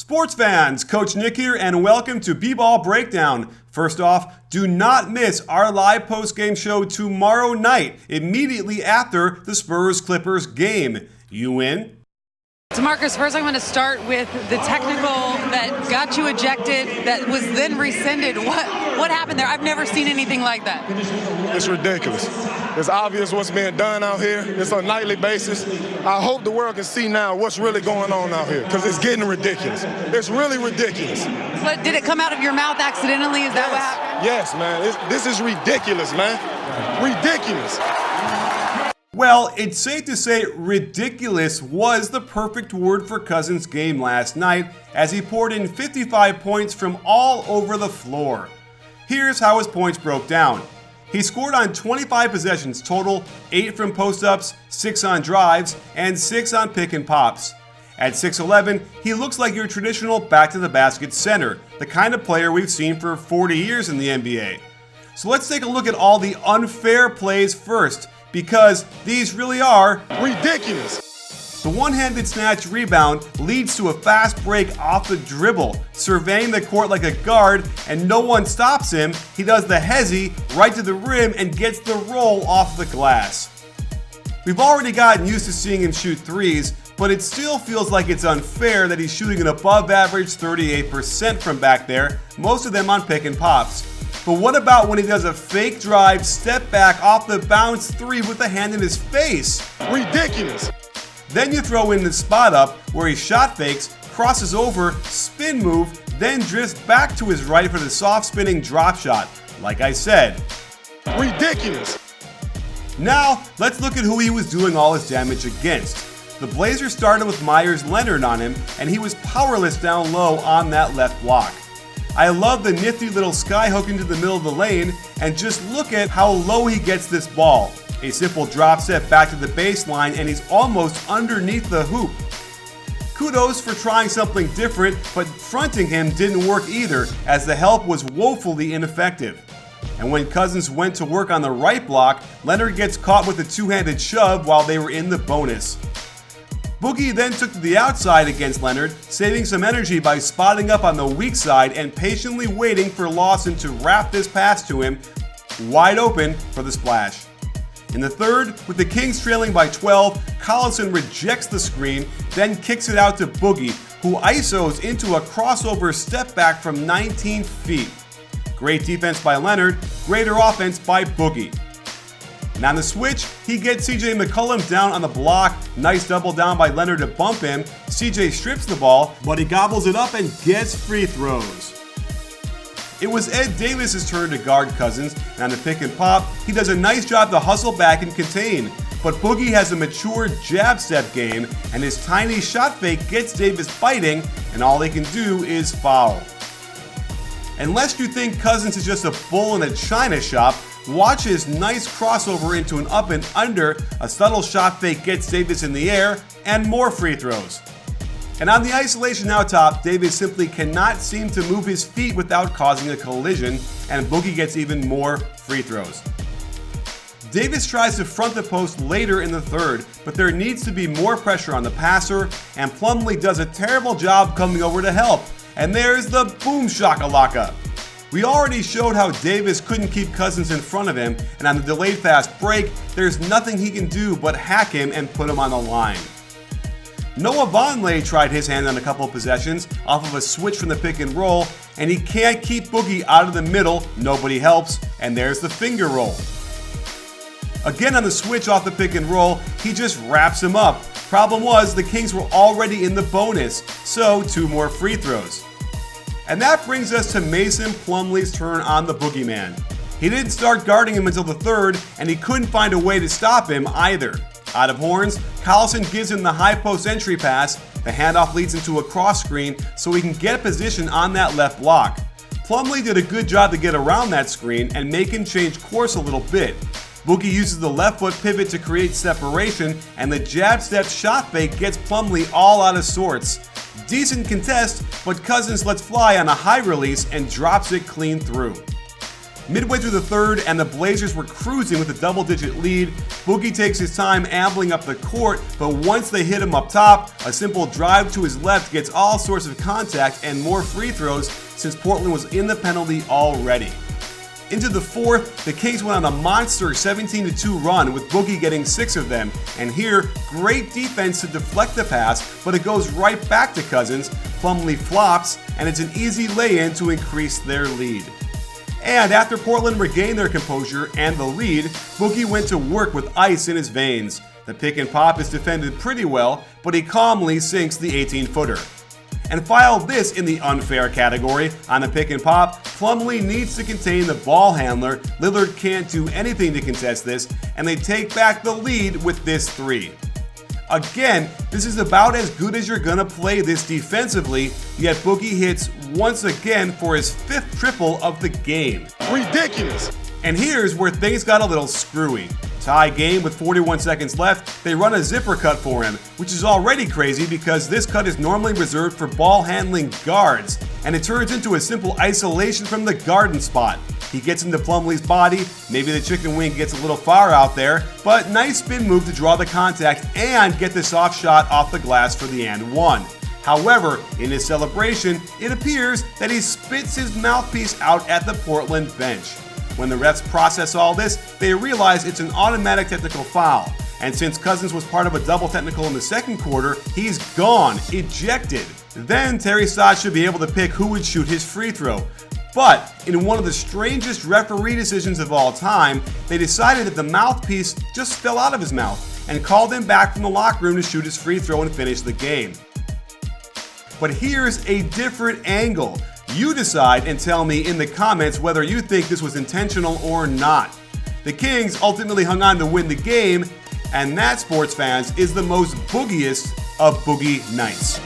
Sports fans, Coach Nick here, and welcome to BBallBreakdown. First off, do not miss our live post-game show tomorrow night, immediately after the Spurs-Clippers game. You in? DeMarcus, first I'm going to start with the technical that got you ejected, that was then rescinded. What happened there? I've never seen anything like that. It's ridiculous. It's obvious what's being done out here. It's on a nightly basis. I hope the world can see now what's really going on out here, because it's getting ridiculous. It's really ridiculous. But did it come out of your mouth accidentally? Is that what happened? Yes, man. This is ridiculous, man. Ridiculous. Well, it's safe to say ridiculous was the perfect word for Cousins' game last night as he poured in 55 points from all over the floor. Here's how his points broke down. He scored on 25 possessions total, 8 from post-ups, 6 on drives, and 6 on pick and pops. At 6'11", he looks like your traditional back-to-the-basket center, the kind of player we've seen for 40 years in the NBA. So let's take a look at all the unfair plays first, because these really are ridiculous. The one-handed snatch rebound leads to a fast break off the dribble, surveying the court like a guard, and no one stops him. He does the hezzy right to the rim and gets the roll off the glass. We've already gotten used to seeing him shoot threes, but it still feels like it's unfair that he's shooting an above-average 38% from back there, most of them on pick and pops. But what about when he does a fake drive, step back off the bounce three with a hand in his face? Ridiculous. Then you throw in the spot up where he shot fakes, crosses over, spin move, then drifts back to his right for the soft spinning drop shot. Like I said, ridiculous. Now, let's look at who he was doing all his damage against. The Blazers started with Myers Leonard on him, and he was powerless down low on that left block. I love the nifty little sky hook into the middle of the lane, and just look at how low he gets this ball. A simple drop step back to the baseline, and he's almost underneath the hoop. Kudos for trying something different, but fronting him didn't work either, as the help was woefully ineffective. And when Cousins went to work on the right block, Leonard gets caught with a two-handed shove while they were in the bonus. Boogie then took to the outside against Leonard, saving some energy by spotting up on the weak side and patiently waiting for Lawson to wrap this pass to him, wide open for the splash. In the third, with the Kings trailing by 12, Collison rejects the screen, then kicks it out to Boogie, who isos into a crossover step back from 19 feet. Great defense by Leonard, greater offense by Boogie. And on the switch, he gets CJ McCollum down on the block. Nice double down by Leonard to bump him. CJ strips the ball, but he gobbles it up and gets free throws. It was Ed Davis's turn to guard Cousins, and on the pick and pop, he does a nice job to hustle back and contain. But Boogie has a mature jab step game, and his tiny shot fake gets Davis biting, and all they can do is foul. Unless you think Cousins is just a bull in a china shop, watch his nice crossover into an up and under, a subtle shot fake gets Davis in the air, and more free throws. And on the isolation out top, Davis simply cannot seem to move his feet without causing a collision, and Boogie gets even more free throws. Davis tries to front the post later in the third, but there needs to be more pressure on the passer, and Plumlee does a terrible job coming over to help. And there's the boom shakalaka. We already showed how Davis couldn't keep Cousins in front of him, and on the delayed fast break, there's nothing he can do but hack him and put him on the line. Noah Vonleh tried his hand on a couple of possessions off of a switch from the pick and roll, and he can't keep Boogie out of the middle, nobody helps, and there's the finger roll. Again on the switch off the pick and roll, he just wraps him up. Problem was, the Kings were already in the bonus, so 2 more free throws. And that brings us to Mason Plumlee's turn on the boogeyman. He didn't start guarding him until the third, and he couldn't find a way to stop him either. Out of horns, Collison gives him the high post entry pass. The handoff leads into a cross screen so he can get position on that left block. Plumlee did a good job to get around that screen and make him change course a little bit. Boogie uses the left foot pivot to create separation, and the jab step shot fake gets Plumlee all out of sorts. Decent contest, but Cousins lets fly on a high release and drops it clean through. Midway through the third, and the Blazers were cruising with a double-digit lead. Boogie takes his time ambling up the court, but once they hit him up top, a simple drive to his left gets all sorts of contact and more free throws since Portland was in the penalty already. Into the fourth, the Kings went on a monster 17-2 run with Boogie getting 6 of them, and here, great defense to deflect the pass, but it goes right back to Cousins. Plumlee flops, and it's an easy lay-in to increase their lead. And after Portland regained their composure and the lead, Boogie went to work with ice in his veins. The pick and pop is defended pretty well, but he calmly sinks the 18-footer. And file this in the unfair category. On the pick and pop, Plumlee needs to contain the ball handler. Lillard can't do anything to contest this, and they take back the lead with this 3. Again, this is about as good as you're gonna play this defensively, yet Boogie hits once again for his 5th triple of the game. Ridiculous. And here's where things got a little screwy. Tie game with 41 seconds left, they run a zipper cut for him, which is already crazy because this cut is normally reserved for ball handling guards, and it turns into a simple isolation from the garden spot. He gets into Plumlee's body, maybe the chicken wing gets a little far out there, but nice spin move to draw the contact and get the soft shot off the glass for the and one. However, in his celebration, it appears that he spits his mouthpiece out at the Portland bench. When the refs process all this, they realize it's an automatic technical foul. And since Cousins was part of a double technical in the second quarter, he's gone, ejected. Then Terry Stotts should be able to pick who would shoot his free throw. But in one of the strangest referee decisions of all time, they decided that the mouthpiece just fell out of his mouth and called him back from the locker room to shoot his free throw and finish the game. But here's a different angle. You decide and tell me in the comments whether you think this was intentional or not. The Kings ultimately hung on to win the game, and that, sports fans, is the most boogiest of boogie nights.